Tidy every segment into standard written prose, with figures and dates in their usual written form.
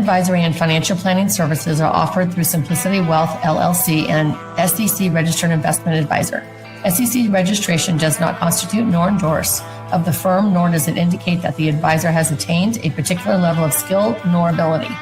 advisory and financial planning services are offered through Simplicity Wealth, LLC, and SEC Registered Investment Advisor. SEC registration does not constitute nor endorse of the firm, nor does it indicate that the advisor has attained a particular level of skill nor ability.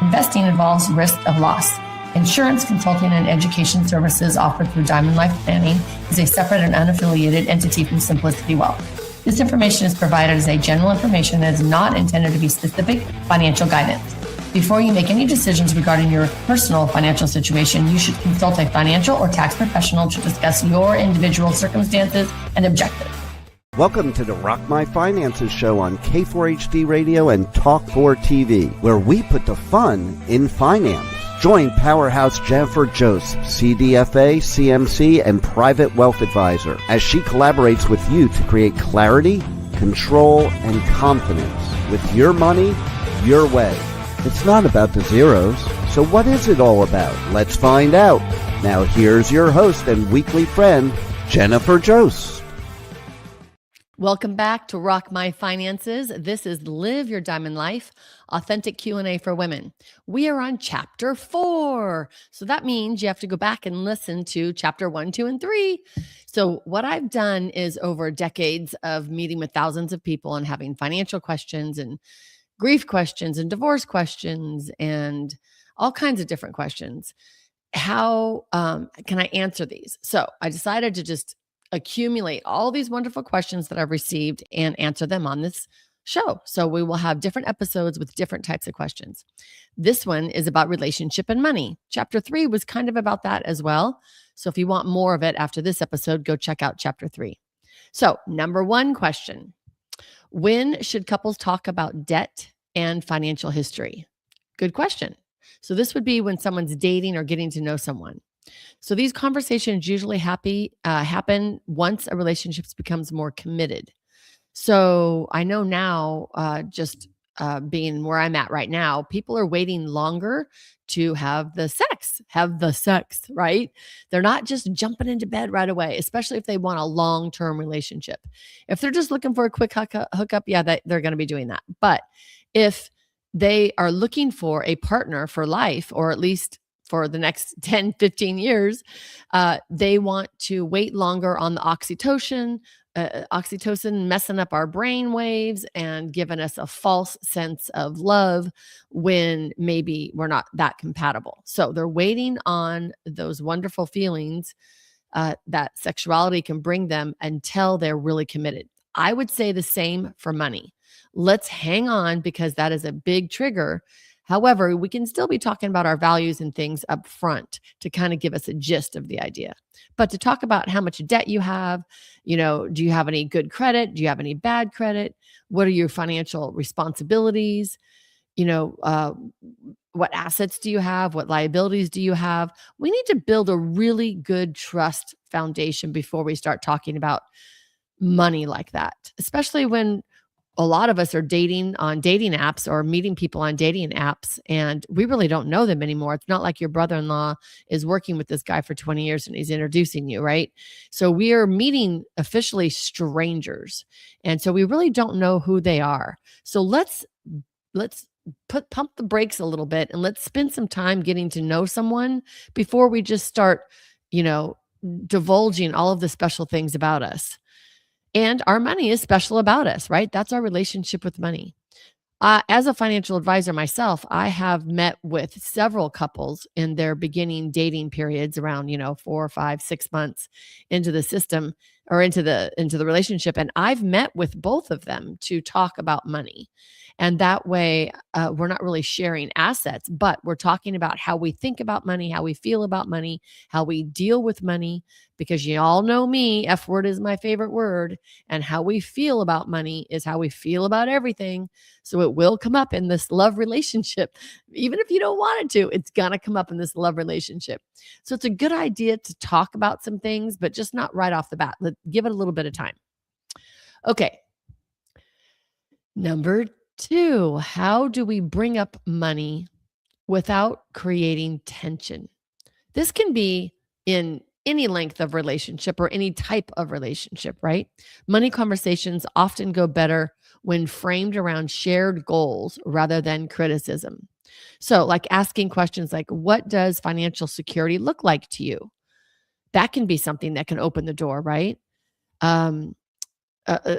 Investing involves risk of loss. Insurance, consulting, and education services offered through Diamond Life Planning is a separate and unaffiliated entity from Simplicity Wealth. This information is provided as a general information that is not intended to be specific financial guidance. Before you make any decisions regarding your personal financial situation, you should consult a financial or tax professional to discuss your individual circumstances and objectives. Welcome to the Rock My Finances show on K4HD Radio and Talk4 TV, where we put the fun in finance. Join Powerhouse Jennifer Jost, CDFA, CMC, and Private Wealth Advisor, as she collaborates with you to create clarity, control, and confidence with your money, your way. It's not about the zeros, so what is it all about? Let's find out. Now here's your host and weekly friend, Jennifer Jost. Welcome back to Rock My Finances. This is Live Your Diamond Life, authentic Q&A for women. We are on Chapter 4. So that means you have to go back and listen to Chapter 1, 2, and 3. So what I've done is over decades of meeting with thousands of people and having financial questions and grief questions and divorce questions and all kinds of different questions. How can I answer these? So I decided to just accumulate all these wonderful questions that I've received and answer them on this show. So we will have different episodes with different types of questions. This one is about relationship and money. Chapter 3 was kind of about that as well. So if you want more of it after this episode, go check out Chapter 3. So number 1 question. When should couples talk about debt and financial history? Good question. So this would be when someone's dating or getting to know someone. So these conversations usually happen once a relationship becomes more committed. So I know now, being where I'm at right now, people are waiting longer to have the sex, right? They're not just jumping into bed right away, especially if they want a long-term relationship. If they're just looking for a quick hookup, yeah, they're going to be doing that. But if they are looking for a partner for life, or at least for the next 10, 15 years, they want to wait longer on the oxytocin messing up our brain waves and giving us a false sense of love when maybe we're not that compatible. So they're waiting on those wonderful feelings that sexuality can bring them until they're really committed. I would say the same for money. Let's hang on, because that is a big trigger. However, we can still be talking about our values and things up front to kind of give us a gist of the idea. But to talk about how much debt you have, do you have any good credit? Do you have any bad credit? What are your financial responsibilities? What assets do you have? What liabilities do you have? We need to build a really good trust foundation before we start talking about money like that, especially when a lot of us are dating on dating apps or meeting people on dating apps, and we really don't know them anymore. It's not like your brother-in-law is working with this guy for 20 years and he's introducing you, right? So we are meeting officially strangers. And so we really don't know who they are. So let's pump the brakes a little bit and let's spend some time getting to know someone before we just start, divulging all of the special things about us. And our money is special about us, right? That's our relationship with money. As a financial advisor myself, I have met with several couples in their beginning dating periods around, 4, 5, 6 months into the system or into the relationship. And I've met with both of them to talk about money. And that way, we're not really sharing assets, but we're talking about how we think about money, how we feel about money, how we deal with money, because you all know me, F word is my favorite word, and how we feel about money is how we feel about everything. So it will come up in this love relationship. Even if you don't want it to, it's going to come up in this love relationship. So it's a good idea to talk about some things, but just not right off the bat. Give it a little bit of time. Okay. Number 2, how do we bring up money without creating tension? This can be in any length of relationship or any type of relationship, right? Money conversations often go better when framed around shared goals rather than criticism. So, like asking questions like, what does financial security look like to you? That can be something that can open the door, right? Um,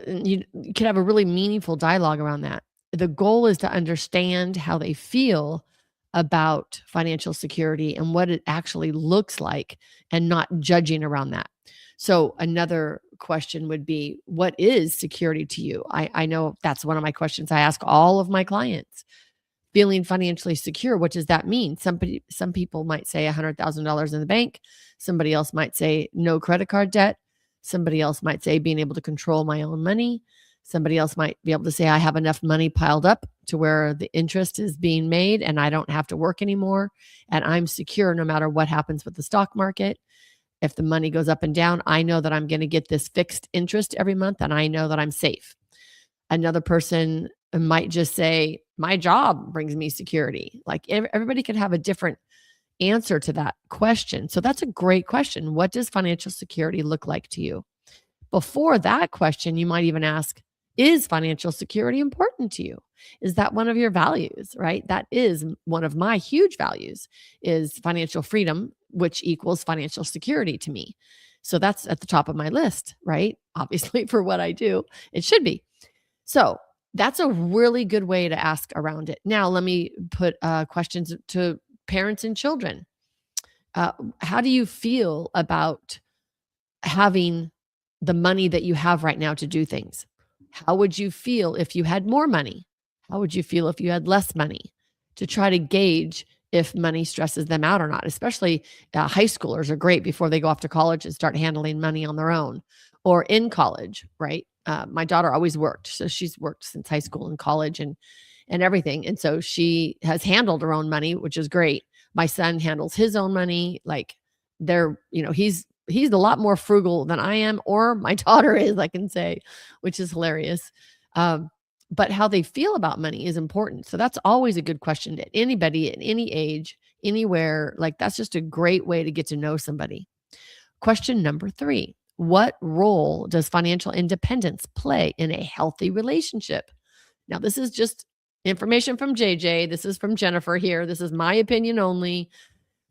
you can have a really meaningful dialogue around that. The goal is to understand how they feel about financial security and what it actually looks like and not judging around that. So another question would be, what is security to you? I know that's one of my questions I ask all of my clients. Feeling financially secure, what does that mean? Some people might say $100,000 in the bank. Somebody else might say no credit card debt. Somebody else might say being able to control my own money. Somebody else might be able to say I have enough money piled up to where the interest is being made and I don't have to work anymore and I'm secure no matter what happens with the stock market. If the money goes up and down, I know that I'm going to get this fixed interest every month and I know that I'm safe. Another person might just say, my job brings me security. Like everybody can have a different answer to that question. So that's a great question. What does financial security look like to you? Before that question, you might even ask, is financial security important to you? Is that one of your values, right? That is one of my huge values is financial freedom, which equals financial security to me. So that's at the top of my list, right? Obviously for what I do, it should be. So that's a really good way to ask around it. Now, let me put questions to parents and children. How do you feel about having the money that you have right now to do things? How would you feel if you had more money? How would you feel if you had less money? To try to gauge if money stresses them out or not, especially high schoolers are great before they go off to college and start handling money on their own or in college, right? My daughter always worked. So she's worked since high school and college and everything. And so she has handled her own money, which is great. My son handles his own money. Like he's a lot more frugal than I am, or my daughter is, I can say, which is hilarious. But how they feel about money is important. So that's always a good question to anybody at any age, anywhere. Like that's just a great way to get to know somebody. Question number 3. What role does financial independence play in a healthy relationship? Now, this is just information from JJ. This is from Jennifer here. This is my opinion only.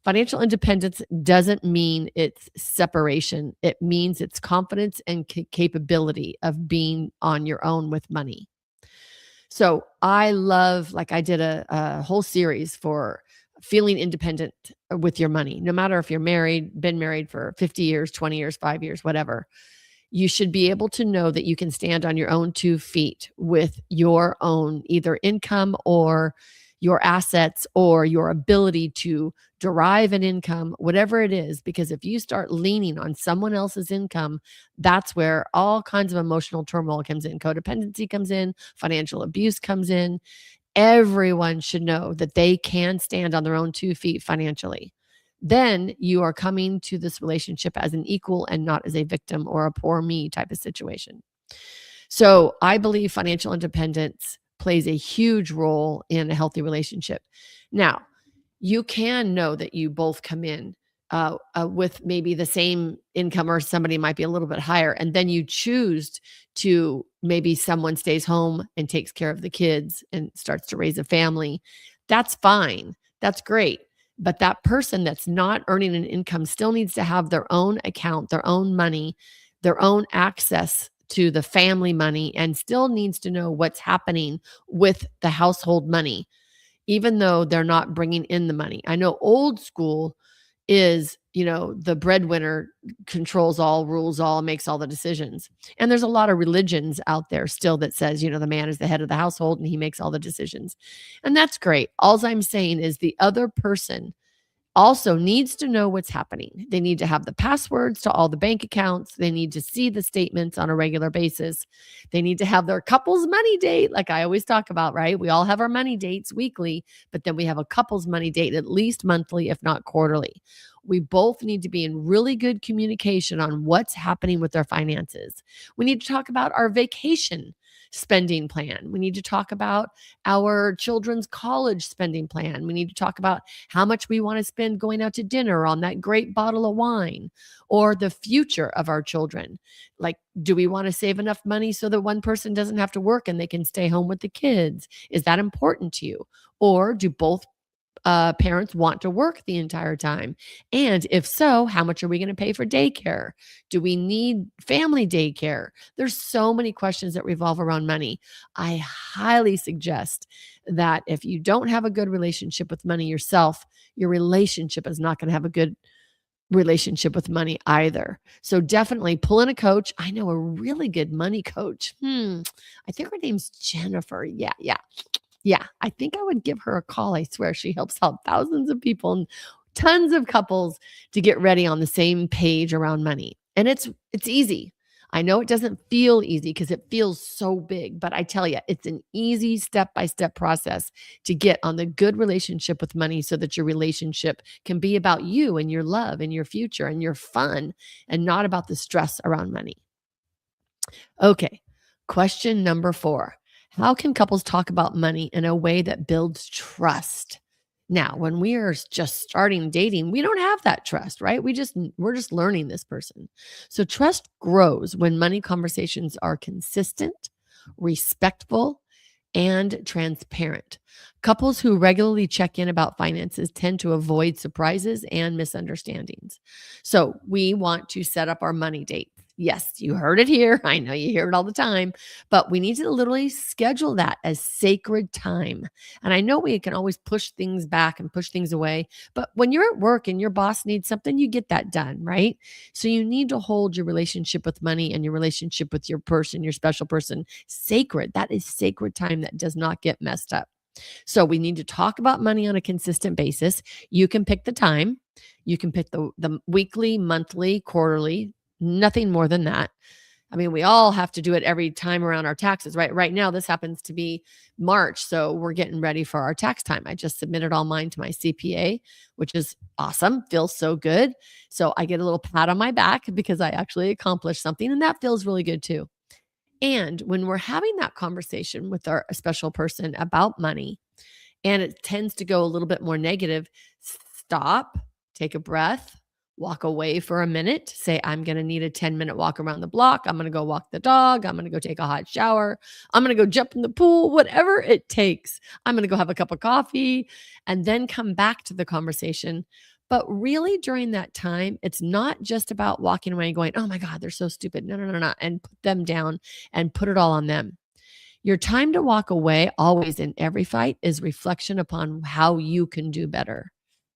Financial independence doesn't mean it's separation. It means it's confidence and capability of being on your own with money. So I love, like I did a whole series for feeling independent with your money, no matter if you're married, been married for 50 years, 20 years, 5 years, whatever. You should be able to know that you can stand on your own 2 feet with your own either income or your assets or your ability to derive an income, whatever it is. Because if you start leaning on someone else's income, that's where all kinds of emotional turmoil comes in. Codependency comes in, financial abuse comes in. Everyone should know that they can stand on their own 2 feet financially. Then you are coming to this relationship as an equal and not as a victim or a poor me type of situation. So I believe financial independence plays a huge role in a healthy relationship. Now, you can know that you both come in with maybe the same income or somebody might be a little bit higher. And then you choose to maybe someone stays home and takes care of the kids and starts to raise a family. That's fine. That's great. But that person that's not earning an income still needs to have their own account, their own money, their own access to the family money, and still needs to know what's happening with the household money, even though they're not bringing in the money. I know old school is, the breadwinner controls all, rules all, makes all the decisions. And there's a lot of religions out there still that says, the man is the head of the household and he makes all the decisions. And that's great. All I'm saying is the other person also needs to know what's happening. They need to have the passwords to all the bank accounts. They need to see the statements on a regular basis. They need to have their couple's money date, like I always talk about, right? We all have our money dates weekly, but then we have a couple's money date at least monthly, if not quarterly. We both need to be in really good communication on what's happening with our finances. We need to talk about our vacation spending plan. We need to talk about our children's college spending plan. We need to talk about how much we want to spend going out to dinner on that great bottle of wine or the future of our children. Like, do we want to save enough money so that one person doesn't have to work and they can stay home with the kids? Is that important to you? Or do both parents want to work the entire time? And if so, how much are we going to pay for daycare? Do we need family daycare? There's so many questions that revolve around money. I highly suggest that if you don't have a good relationship with money yourself, your relationship is not going to have a good relationship with money either. So definitely pull in a coach. I know a really good money coach. I think her name's Jennifer. Yeah, I think I would give her a call. I swear she helps out thousands of people and tons of couples to get ready on the same page around money. And it's easy. I know it doesn't feel easy because it feels so big, but I tell you, it's an easy step-by-step process to get on the good relationship with money so that your relationship can be about you and your love and your future and your fun and not about the stress around money. Okay, question number 4. How can couples talk about money in a way that builds trust? Now, when we are just starting dating, we don't have that trust, right? We're just learning this person. So trust grows when money conversations are consistent, respectful, and transparent. Couples who regularly check in about finances tend to avoid surprises and misunderstandings. So, we want to set up our money date. Yes, you heard it here. I know you hear it all the time, but we need to literally schedule that as sacred time. And I know we can always push things back and push things away, but when you're at work and your boss needs something, you get that done, right? So you need to hold your relationship with money and your relationship with your person, your special person, sacred. That is sacred time that does not get messed up. So we need to talk about money on a consistent basis. You can pick the time. You can pick the weekly, monthly, quarterly, nothing more than that. I mean, we all have to do it every time around our taxes, right? Right now, this happens to be March. So we're getting ready for our tax time. I just submitted all mine to my CPA, which is awesome. Feels so good. So I get a little pat on my back because I actually accomplished something. And that feels really good too. And when we're having that conversation with our special person about money, and it tends to go a little bit more negative, stop, take a breath, walk away for a minute, say, I'm going to need a 10-minute walk around the block. I'm going to go walk the dog. I'm going to go take a hot shower. I'm going to go jump in the pool, whatever it takes. I'm going to go have a cup of coffee and then come back to the conversation. But really, during that time, it's not just about walking away and going, oh my God, they're so stupid. No, and put them down and put it all on them. Your time to walk away, always in every fight, is reflection upon how you can do better.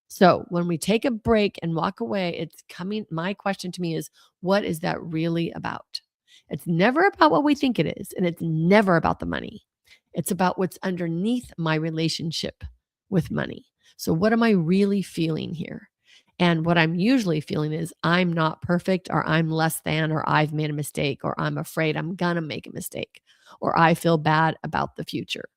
So when we take a break and walk away, it's coming. My question to me is, what is that really about? It's never about what we think it is, and it's never about the money. It's about what's underneath my relationship with money. So what am I really feeling here? And what I'm usually feeling is I'm not perfect, or I'm less than, or I've made a mistake, or I'm afraid I'm going to make a mistake, or I feel bad about the future.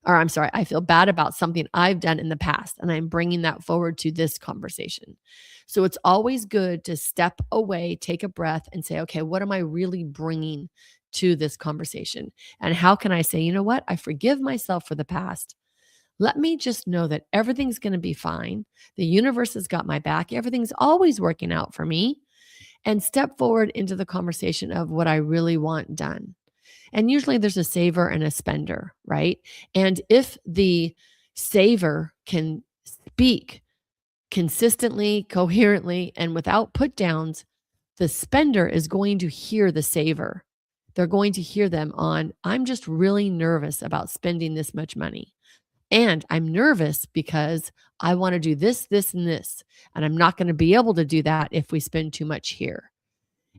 Or I'm sorry, I feel bad about something I've done in the past, and I'm bringing that forward to this conversation. So it's always good to step away, take a breath, and say, okay, what am I really bringing to this conversation? And how can I say, you know what? I forgive myself for the past. Let me just know that everything's going to be fine. The universe has got my back. Everything's always working out for me. And step forward into the conversation of what I really want done. And usually there's a saver and a spender, right? And if the saver can speak consistently, coherently, and without put downs, the spender is going to hear the saver. They're going to hear them on, I'm just really nervous about spending this much money. And I'm nervous because I want to do this, this, and this. And I'm not going to be able to do that if we spend too much here.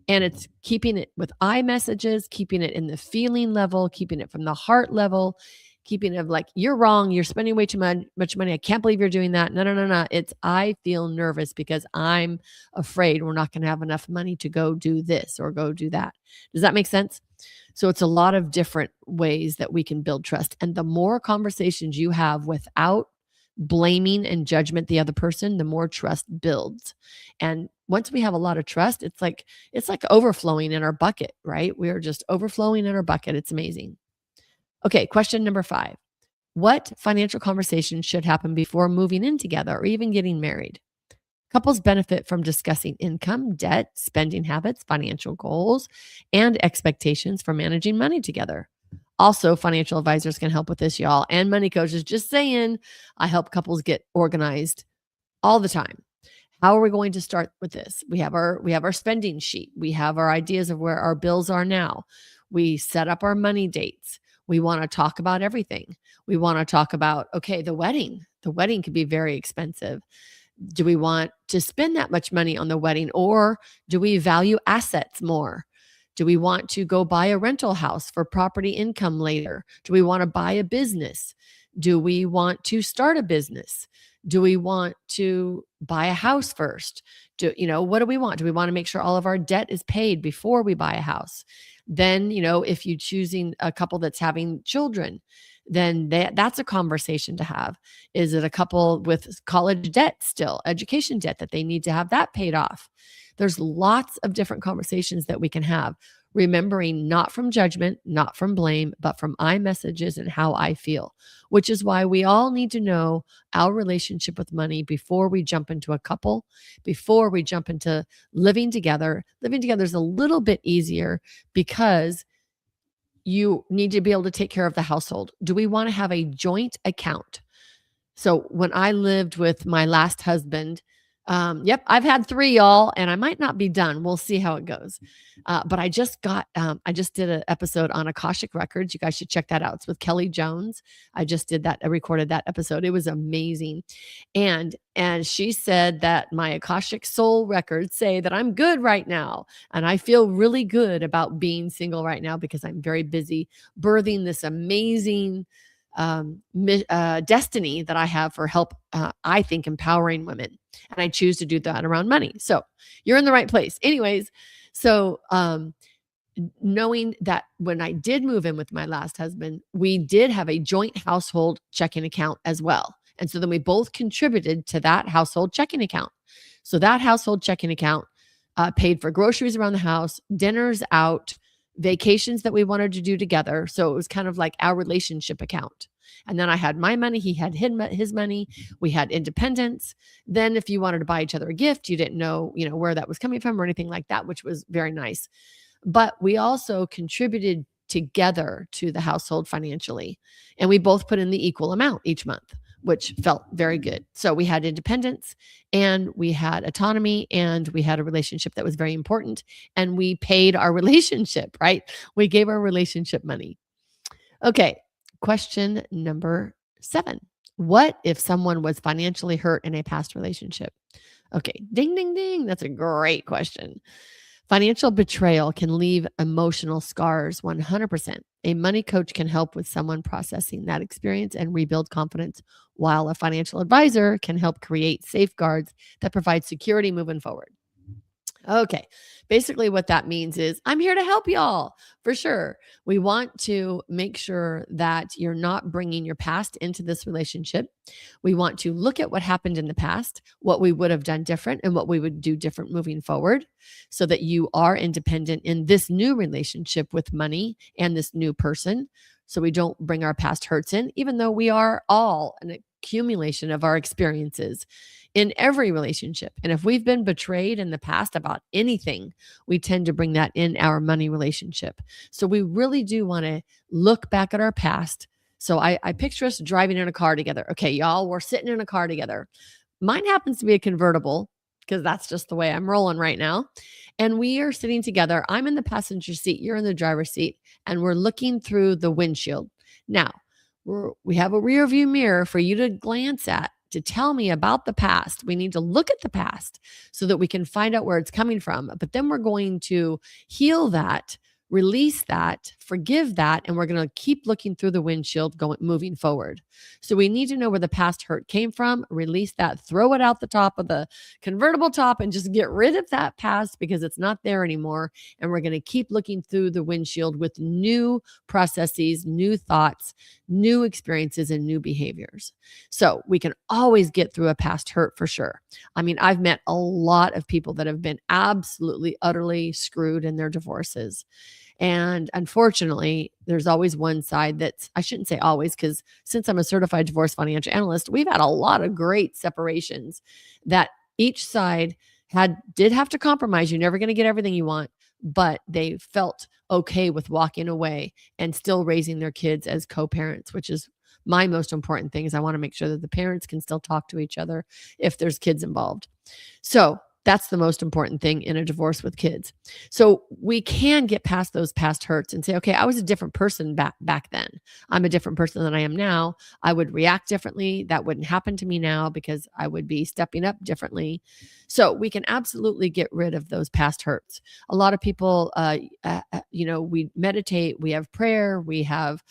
And it's keeping it with I messages, keeping it in the feeling level, keeping it from the heart level, keeping it like, you're wrong. You're spending way too much money. I can't believe you're doing that. No. It's I feel nervous because I'm afraid we're not going to have enough money to go do this or go do that. Does that make sense? So it's a lot of different ways that we can build trust. And the more conversations you have without blaming and judgment the other person, the more trust builds. And once we have a lot of trust, it's like overflowing in our bucket, right? We are just overflowing in our bucket. It's amazing. Okay, question number 5. What financial conversations should happen before moving in together or even getting married? Couples benefit from discussing income, debt, spending habits, financial goals, and expectations for managing money together. Also, financial advisors can help with this, y'all, and money coaches. Just saying, I help couples get organized all the time. How are we going to start with this? We have our spending sheet. We have our ideas of where our bills are now. We set up our money dates. We want to talk about everything. We want to talk about, okay, the wedding. The wedding could be very expensive. Do we want to spend that much money on the wedding, or do we value assets more? Do we want to go buy a rental house for property income later? Do we want to buy a business? Do we want to start a business? Do we want to buy a house first? What do we want? Do we want to make sure all of our debt is paid before we buy a house? Then, if you're choosing a couple that's having children, then that's a conversation to have. Is it a couple with college debt still, education debt that they need to have that paid off? There's lots of different conversations that we can have, remembering not from judgment, not from blame, but from I messages and how I feel, which is why we all need to know our relationship with money before we jump into a couple, before we jump into living together. Living together is a little bit easier because you need to be able to take care of the household. Do we want to have a joint account? So when I lived with my last husband, yep, I've had 3, y'all, and I might not be done. We'll see how it goes. But I just did an episode on Akashic Records. You guys should check that out. It's with Kelly Jones. I recorded that episode. It was amazing. And she said that my Akashic Soul records say that I'm good right now. And I feel really good about being single right now because I'm very busy birthing this amazing destiny that I have for help, I think, empowering women. And I choose to do that around money. So you're in the right place. Anyways, so knowing that when I did move in with my last husband, we did have a joint household checking account as well. And so then we both contributed to that household checking account. So that household checking account paid for groceries around the house, dinners out, vacations that we wanted to do together. So it was kind of like our relationship account. And then I had my money, he had his money, we had independence. Then if you wanted to buy each other a gift, you didn't know, where that was coming from or anything like that, which was very nice. But we also contributed together to the household financially. And we both put in the equal amount each month, which felt very good. So we had independence and we had autonomy and we had a relationship that was very important. And we paid our relationship, right? We gave our relationship money. Okay. Question number 7. What if someone was financially hurt in a past relationship? Okay. Ding, ding, ding. That's a great question. Financial betrayal can leave emotional scars 100%. A money coach can help with someone processing that experience and rebuild confidence, while a financial advisor can help create safeguards that provide security moving forward. Okay. Basically, what that means is I'm here to help y'all for sure. We want to make sure that you're not bringing your past into this relationship. We want to look at what happened in the past, what we would have done different, and what we would do different moving forward so that you are independent in this new relationship with money and this new person. So we don't bring our past hurts in, even though we are all an accumulation of our experiences in every relationship. And if we've been betrayed in the past about anything, we tend to bring that in our money relationship. So we really do want to look back at our past. So I picture us driving in a car together. Okay, y'all, we're sitting in a car together. Mine happens to be a convertible because that's just the way I'm rolling right now. And we are sitting together. I'm in the passenger seat. You're in the driver's seat. And we're looking through the windshield. Now, we have a rear view mirror for you to glance at to tell me about the past. We need to look at the past so that we can find out where it's coming from. But then we're going to heal that, release that, forgive that, and we're going to keep looking through the windshield moving forward. So we need to know where the past hurt came from, release that, throw it out the top of the convertible top and just get rid of that past because it's not there anymore. And we're going to keep looking through the windshield with new processes, new thoughts, new experiences, and new behaviors. So we can always get through a past hurt for sure. I mean, I've met a lot of people that have been absolutely, utterly screwed in their divorces. And unfortunately, there's always one side that's, I shouldn't say always, because since I'm a certified divorce financial analyst, we've had a lot of great separations that each side did have to compromise. You're never going to get everything you want, but they felt okay with walking away and still raising their kids as co-parents, which is my most important thing. Is I want to make sure that the parents can still talk to each other if there's kids involved. So that's the most important thing in a divorce with kids. So we can get past those past hurts and say, okay, I was a different person back then. I'm a different person than I am now. I would react differently. That wouldn't happen to me now because I would be stepping up differently. So we can absolutely get rid of those past hurts. A lot of people, we meditate, we have prayer, we have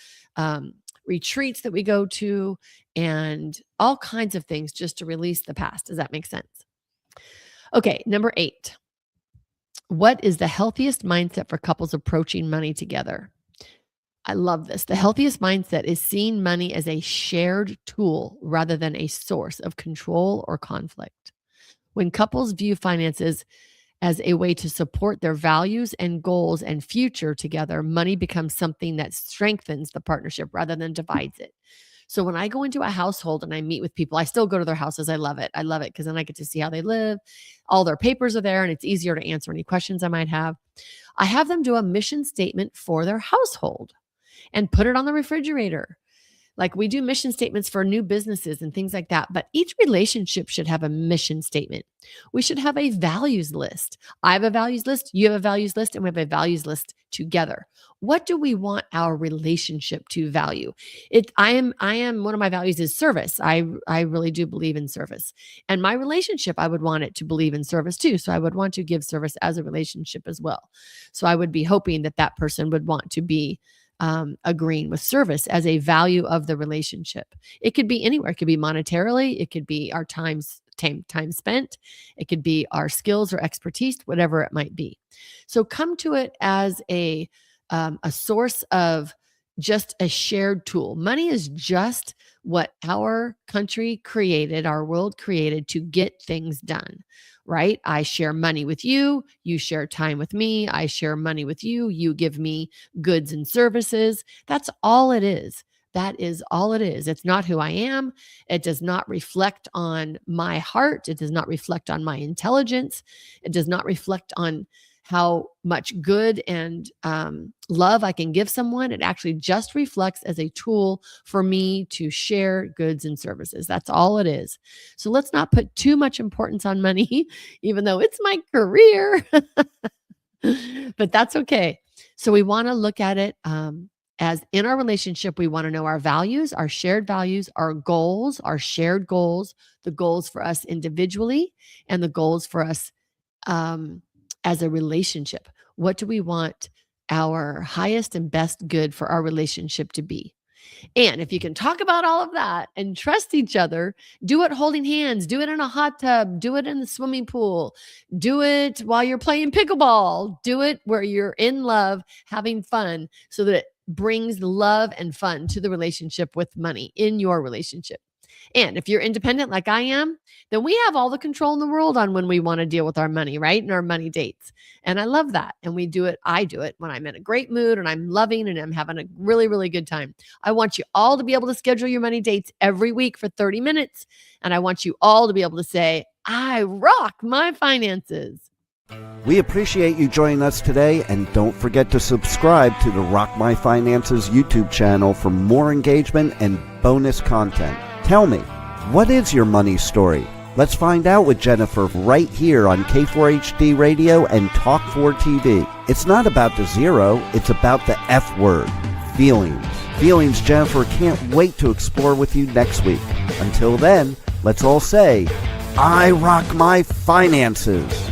retreats that we go to, and all kinds of things just to release the past. Does that make sense? Okay, number 8. What is the healthiest mindset for couples approaching money together? I love this. The healthiest mindset is seeing money as a shared tool rather than a source of control or conflict. When couples view finances as a way to support their values and goals and future together, money becomes something that strengthens the partnership rather than divides it. So when I go into a household and I meet with people, I still go to their houses. I love it. I love it because then I get to see how they live. All their papers are there and it's easier to answer any questions I might have. I have them do a mission statement for their household and put it on the refrigerator. Like we do mission statements for new businesses and things like that. But each relationship should have a mission statement. We should have a values list. I have a values list. You have a values list. And we have a values list together. What do we want our relationship to value? I am one of my values is service. I really do believe in service. And my relationship, I would want it to believe in service too. So I would want to give service as a relationship as well. So I would be hoping that that person would want to be agreeing with service as a value of the relationship. It could be anywhere. It could be monetarily. It could be our time spent. It could be our skills or expertise, whatever it might be. So come to it as a source of just a shared tool. Money is just what our country created, our world created to get things done, right? I share money with you. You share time with me. I share money with you. You give me goods and services. That's all it is. That is all it is. It's not who I am. It does not reflect on my heart. It does not reflect on my intelligence. It does not reflect on how much good and love I can give someone. It actually just reflects as a tool for me to share goods and services. That's all it is. So let's not put too much importance on money, even though it's my career, but that's okay. So we want to look at it as in our relationship, we want to know our values, our shared values, our goals, our shared goals, the goals for us individually and the goals for us as a relationship. What do we want our highest and best good for our relationship to be? And if you can talk about all of that and trust each other, do it holding hands, do it in a hot tub, do it in the swimming pool, do it while you're playing pickleball, do it where you're in love, having fun, so that it brings love and fun to the relationship with money in your relationship. And if you're independent like I am, then we have all the control in the world on when we want to deal with our money, right? And our money dates. And I love that. And we do it. I do it when I'm in a great mood and I'm loving and I'm having a really, really good time. I want you all to be able to schedule your money dates every week for 30 minutes. And I want you all to be able to say, I rock my finances. We appreciate you joining us today, and don't forget to subscribe to the Rock My Finances YouTube channel for more engagement and bonus content. Tell me, what is your money story? Let's find out with Jennifer right here on K4HD Radio and Talk4 TV. It's not about the zero, it's about the F word, feelings. Feelings Jennifer can't wait to explore with you next week. Until then, let's all say, I rock my finances.